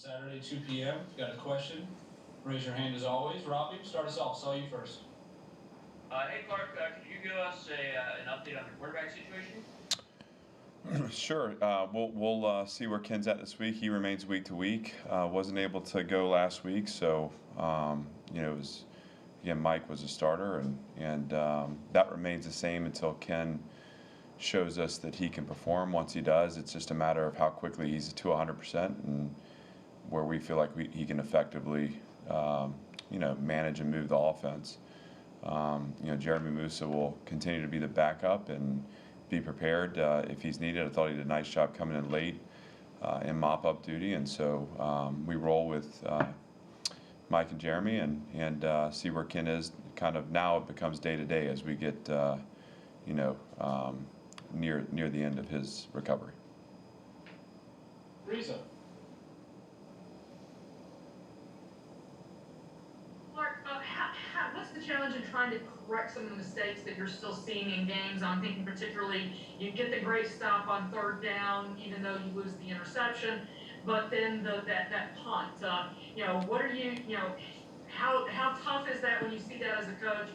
Saturday, 2 p.m. Got a question? Raise your hand as always. Robbie, start us off. Saw you first. Hey, Clark, could you give us an update on the quarterback situation? Sure. We'll see where Ken's at this week. He remains week to week. Wasn't able to go last week, so it was again Mike was a starter, and that remains the same until Ken shows us that he can perform. Once he does, it's just a matter of how quickly he's to 100%, and where we feel like he can effectively manage and move the offense. Jeremy Musa will continue to be the backup and be prepared if he's needed. I thought he did a nice job coming in late in mop-up duty, and so we roll with Mike and Jeremy and see where Ken is. Kind of now it becomes day to day as we get near the end of his recovery. Reza. Clark, what's the challenge in trying to correct some of the mistakes that you're still seeing in games? I'm thinking particularly you get the great stop on third down, even though you lose the interception, but then that punt. What are how tough is that when you see that as a coach,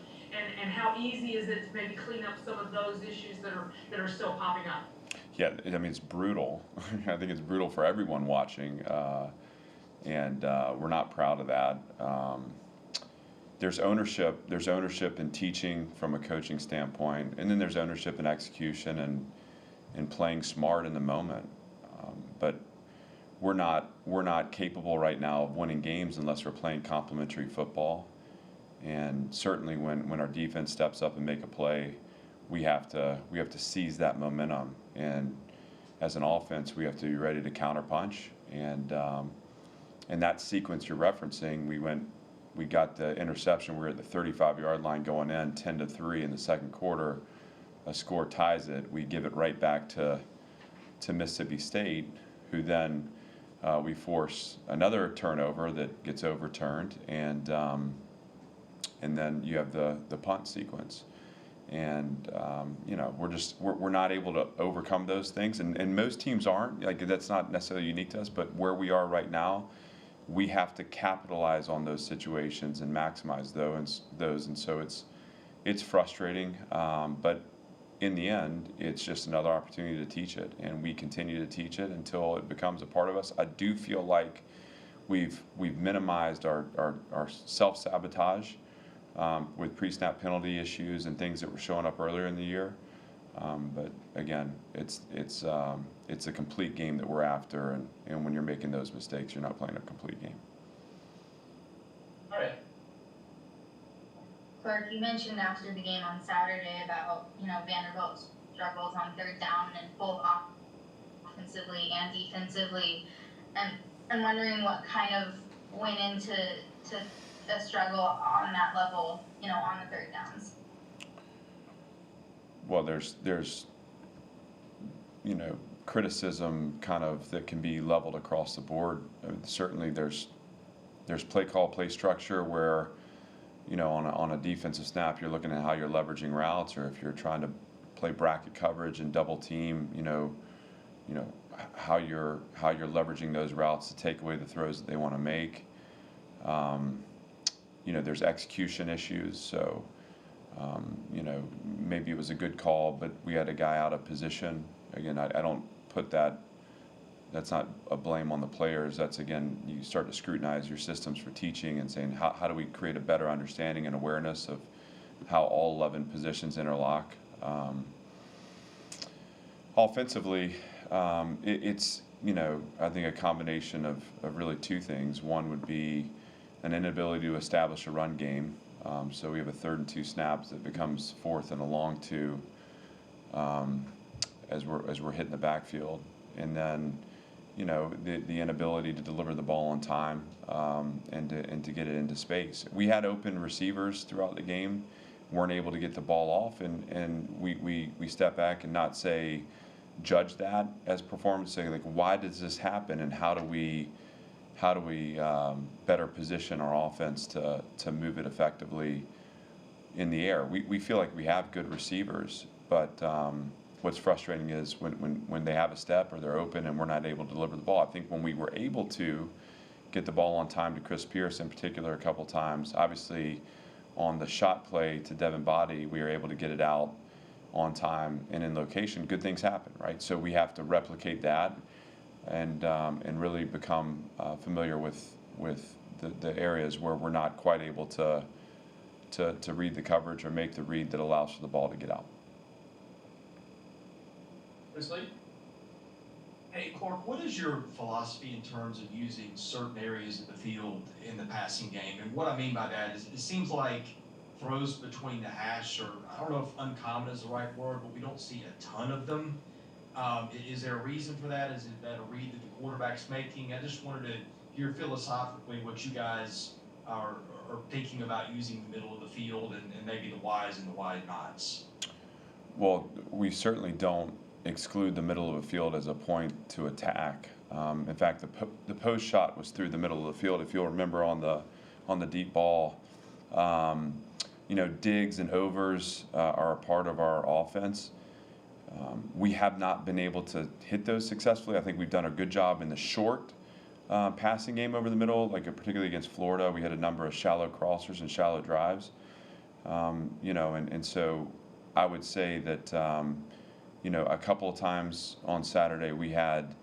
and how easy is it to maybe clean up some of those issues that are still popping up? Yeah, I mean it's brutal. I think it's brutal for everyone watching, and we're not proud of that. There's ownership in teaching from a coaching standpoint, and then there's ownership in execution and playing smart in the moment. But we're not capable right now of winning games unless we're playing complementary football. And certainly when our defense steps up and make a play, we have to seize that momentum. And as an offense, we have to be ready to counterpunch. And that sequence you're referencing, we got the interception. We were at the 35-yard line going in, 10-3 in the second quarter. A score ties it. We give it right back to Mississippi State, who then we force another turnover that gets overturned, and then you have the punt sequence. And we're not able to overcome those things, and most teams aren't. Like, that's not necessarily unique to us, but where we are right now, we have to capitalize on those situations and maximize those. And so it's frustrating, but in the end, it's just another opportunity to teach it, and we continue to teach it until it becomes a part of us. I do feel like we've minimized our self-sabotage with pre-snap penalty issues and things that were showing up earlier in the year. But again, it's a complete game that we're after, and when you're making those mistakes, you're not playing a complete game. All right. Clark, you mentioned after the game on Saturday about Vanderbilt's struggles on third down and both offensively and defensively, and I'm wondering what kind of went into a struggle on that level, on the third downs. Well, there's criticism kind of that can be leveled across the board. I mean, certainly there's play call, play structure where on a defensive snap you're looking at how you're leveraging routes, or if you're trying to play bracket coverage and double team, how you're leveraging those routes to take away the throws that they want to make. There's execution issues, so maybe it was a good call, but we had a guy out of position. Again, I don't put that's not a blame on the players. That's, again, you start to scrutinize your systems for teaching and saying, how do we create a better understanding and awareness of how all 11 positions interlock. Offensively, it's I think a combination of really two things. One would be an inability to establish a run game. So we have a 3rd and 2 snaps that becomes 4th and a long 2 as we're hitting the backfield, and then the inability to deliver the ball on time and to get it into space. We had open receivers throughout the game, weren't able to get the ball off, and we step back and not judge that as performance, say, like, why does this happen, and how do we better position our offense to move it effectively in the air. We feel like we have good receivers, but what's frustrating is when they have a step or they're open and we're not able to deliver the ball. I think when we were able to, get the ball on time to Chris Pierce in particular a couple times. Obviously, on the shot play to Devin Body, we were able to get it out on time and in location. Good things happen, right? So we have to replicate that and really become familiar with the areas where we're not quite able to read the coverage or make the read that allows for the ball to get out. Chris Lee? Hey, Clark, what is your philosophy in terms of using certain areas of the field in the passing game? And what I mean by that is it seems like throws between the hash are, I don't know if uncommon is the right word, but we don't see a ton of them. Is there a reason for that? Is it that a read that the quarterback's making? I just wanted to hear philosophically what you guys are thinking about using the middle of the field and maybe the whys and the why nots. Well, we certainly don't exclude the middle of the field as a point to attack. In fact, the post shot was through the middle of the field. If you'll remember on the deep ball, digs and overs are a part of our offense. We have not been able to hit those successfully. I think we've done a good job in the short passing game over the middle, like particularly against Florida. We had a number of shallow crossers and shallow drives. And so I would say that a couple of times on Saturday we had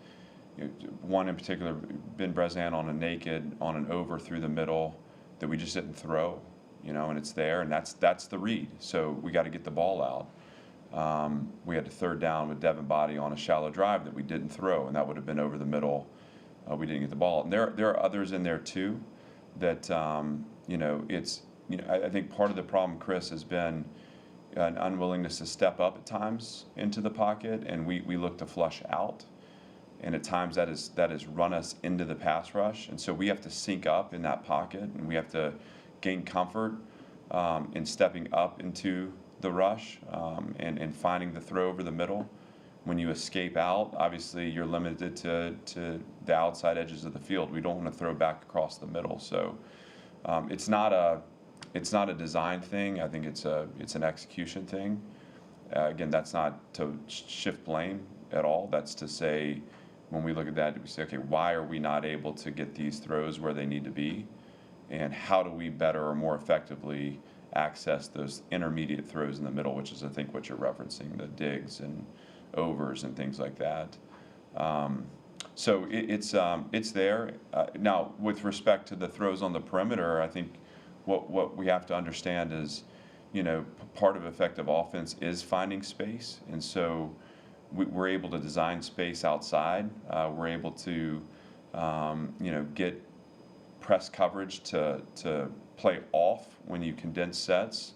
one in particular, Ben Bresan on a naked on an over through the middle that we just didn't throw, and it's there, and that's the read. So we got to get the ball out. We had a third down with Devin Body on a shallow drive that we didn't throw, and that would have been over the middle. We didn't get the ball. And there are others in there too that I think part of the problem, Chris, has been an unwillingness to step up at times into the pocket, and we look to flush out. And at times that has run us into the pass rush, and so we have to sync up in that pocket, and we have to gain comfort in stepping up into the rush and finding the throw over the middle. When you escape out, obviously you're limited to the outside edges of the field. We don't want to throw back across the middle. So it's not a design thing. I think it's an execution thing. Again, that's not to shift blame at all. That's to say, when we look at that, we say, okay, why are we not able to get these throws where they need to be? And how do we better or more effectively access those intermediate throws in the middle, which is, I think, what you're referencing, the digs and overs and things like that. So it's there. Now, with respect to the throws on the perimeter, I think what we have to understand is, part of effective offense is finding space, and so we're able to design space outside. We're able to, get press coverage to play off when you condense sets,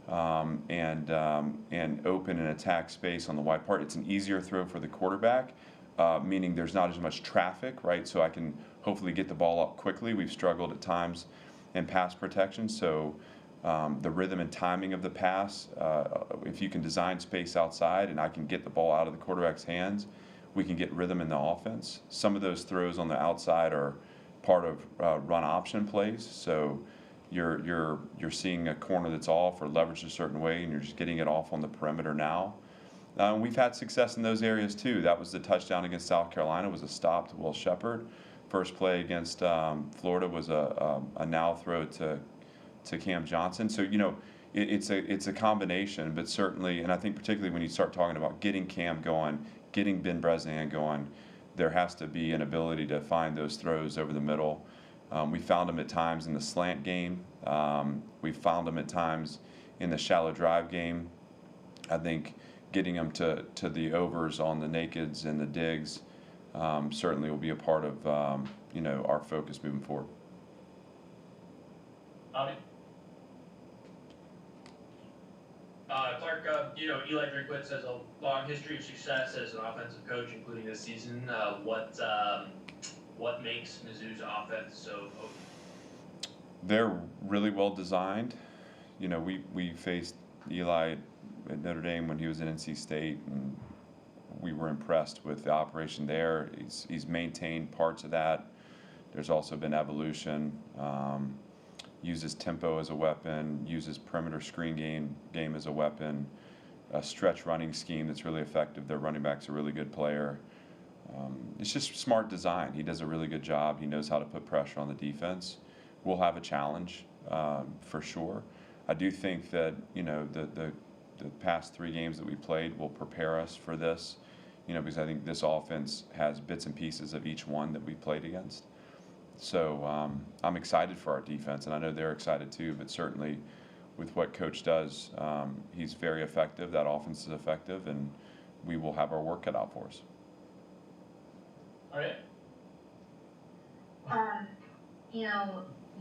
and open and attack space on the wide part. It's an easier throw for the quarterback, meaning there's not as much traffic, right? So I can hopefully get the ball up quickly. We've struggled at times in pass protection, so the rhythm and timing of the pass, if you can design space outside and I can get the ball out of the quarterback's hands, we can get rhythm in the offense. Some of those throws on the outside are part of run option plays, so you're seeing a corner that's off or leveraged a certain way, and you're just getting it off on the perimeter now. We've had success in those areas too. That was the touchdown against South Carolina, was a stop to Will Shepherd. First play against Florida was a now throw to Cam Johnson. So it's a combination, but certainly, and I think particularly when you start talking about getting Cam going, getting Ben Bresan going, there has to be an ability to find those throws over the middle. We found them at times in the slant game. We found them at times in the shallow drive game. I think getting them to the overs on the nakeds and the digs certainly will be a part of our focus moving forward. Bobby? Clark, Eli Drinkwitz has a long history of success as an offensive coach, including this season. What makes Mizzou's offense so potent? They're really well designed. We faced Eli at Notre Dame when he was at NC State, and we were impressed with the operation there. He's maintained parts of that. There's also been evolution. Uses tempo as a weapon, uses perimeter screen game as a weapon, a stretch running scheme that's really effective. Their running back's a really good player. It's just smart design. He does a really good job. He knows how to put pressure on the defense. We'll have a challenge for sure. I do think that the past 3 games that we played will prepare us for this. Because I think this offense has bits and pieces of each one that we played against. So I'm excited for our defense, and I know they're excited too. But certainly, with what Coach does, he's very effective. That offense is effective, and we will have our work cut out for us. All right.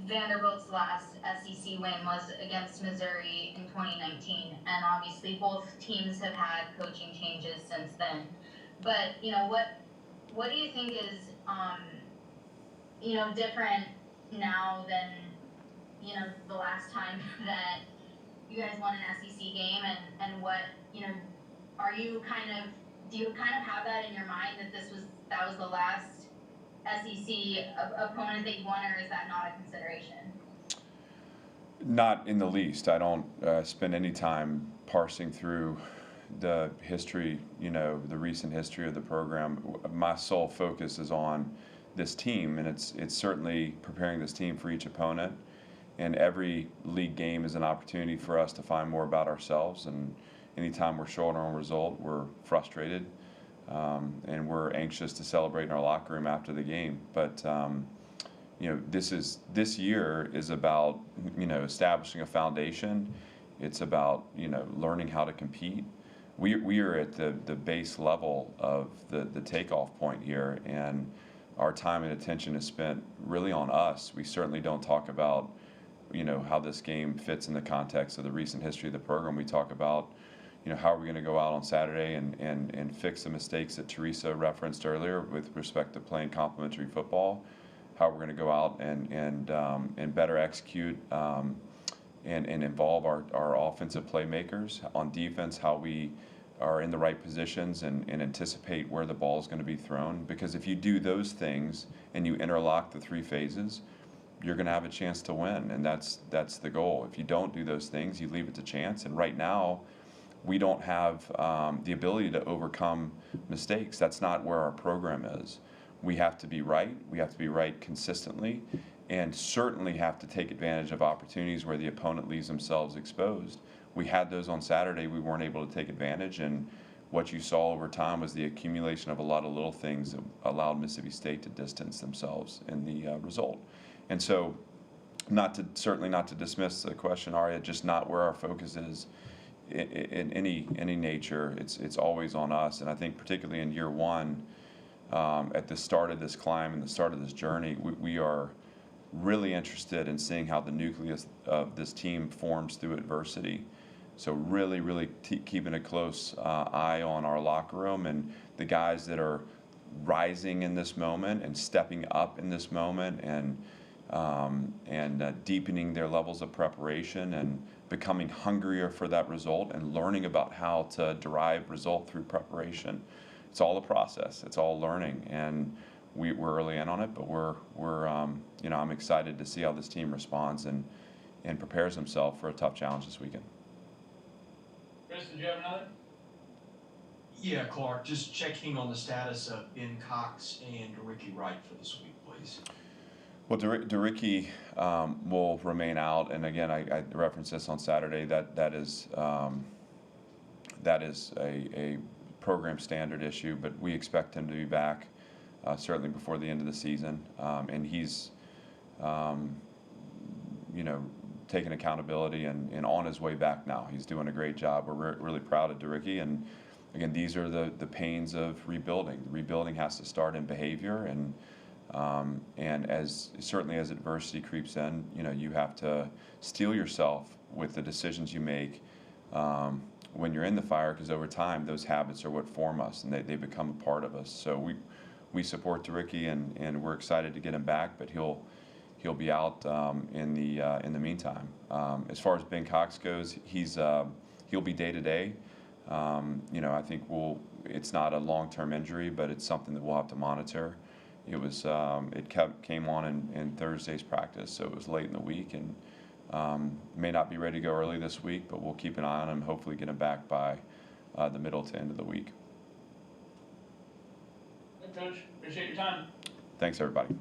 Vanderbilt's last SEC win was against Missouri in 2019, and obviously both teams have had coaching changes since then. But what do you think is different now than the last time that you guys won an SEC game, and what are you do you have that in your mind that was the last SEC opponent that you won, or is that not a consideration? Not in the least. I don't spend any time parsing through the history, the recent history of the program. My sole focus is on this team, and it's certainly preparing this team for each opponent. And every league game is an opportunity for us to find more about ourselves. And anytime we're short on a result, we're frustrated. And we're anxious to celebrate in our locker room after the game. But this year is about establishing a foundation. It's about learning how to compete. We are at the base level of the takeoff point here, and our time and attention is spent really on us. We certainly don't talk about how this game fits in the context of the recent history of the program. We talk about how are we going to go out on Saturday and fix the mistakes that Teresa referenced earlier with respect to playing complementary football, how we're going to go out and better execute and involve our offensive playmakers on defense, how we are in the right positions and anticipate where the ball is going to be thrown. Because if you do those things and you interlock the 3 phases, you're going to have a chance to win, and that's the goal. If you don't do those things, you leave it to chance. And right now, we don't have the ability to overcome mistakes. That's not where our program is. We have to be right. We have to be right consistently, and certainly have to take advantage of opportunities where the opponent leaves themselves exposed. We had those on Saturday. We weren't able to take advantage, and what you saw over time was the accumulation of a lot of little things that allowed Mississippi State to distance themselves in the result. And so, certainly not to dismiss the question, Aria, just not where our focus is. In any nature, it's always on us, and I think particularly in year one, at the start of this climb and the start of this journey, we are really interested in seeing how the nucleus of this team forms through adversity. So really keeping a close eye on our locker room and the guys that are rising in this moment and stepping up in this moment and deepening their levels of preparation and becoming hungrier for that result and learning about how to derive result through preparation. It's all a process. It's all learning, and we're early in on it. But I'm excited to see how this team responds and prepares himself for a tough challenge this weekend. Chris, did you have another? Yeah, Clark, just checking on the status of Ben Cox and Ricky Wright for this week, please. Well, DeRicky will remain out, and again, I referenced this on Saturday. That is a program standard issue, but we expect him to be back certainly before the end of the season, and he's taking accountability and on his way back now. He's doing a great job. We're really proud of DeRicky, and again, these are the pains of rebuilding. Rebuilding has to start in behavior, and as adversity creeps in, you have to steel yourself with the decisions you make when you're in the fire, because over time those habits are what form us, and they become a part of us. So we support DeRicky, and we're excited to get him back, but he'll be out in the meantime. As far as Ben Cox goes, he'll be day to day. I think it's not a long-term injury, but it's something that we'll have to monitor. It came on in Thursday's practice, so it was late in the week, and may not be ready to go early this week, but we'll keep an eye on him, hopefully get him back by the middle to end of the week. Coach, appreciate your time. Thanks, everybody.